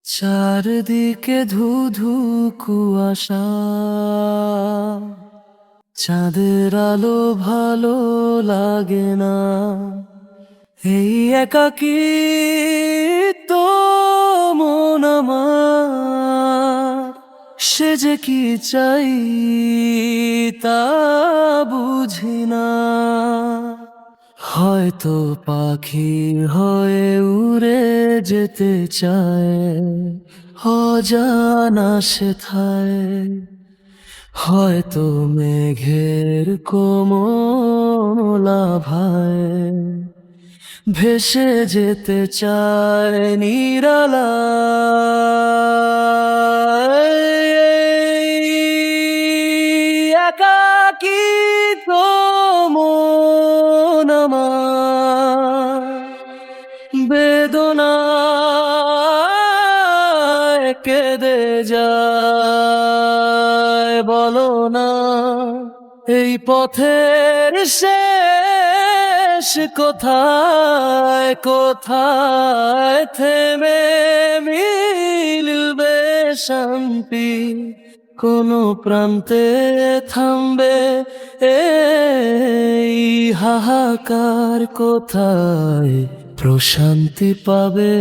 চারদিকে ধুধু কুয়াশা, চাঁদের আলো ভালো লাগে না। এই একাকিত্ব মন আমার, সে যে কি চাই তা বুঝি না। হয়তো পাখি হয়ে উড়ে যেতে চায় অজানা সেথায়, হয়তো মেঘের কোমল আভায় ভেসে যেতে চায় নিরালায়। একাকিত্ব মন আমার বেদনায় কেঁদে যায়। বলো না এই পথের শেষ কোথায়, কোথায় থেমে মিলবে শান্তি, কোন প্রান্তে থামবে এই হাহাকার, কোথায় প্রশান্তি পাবে।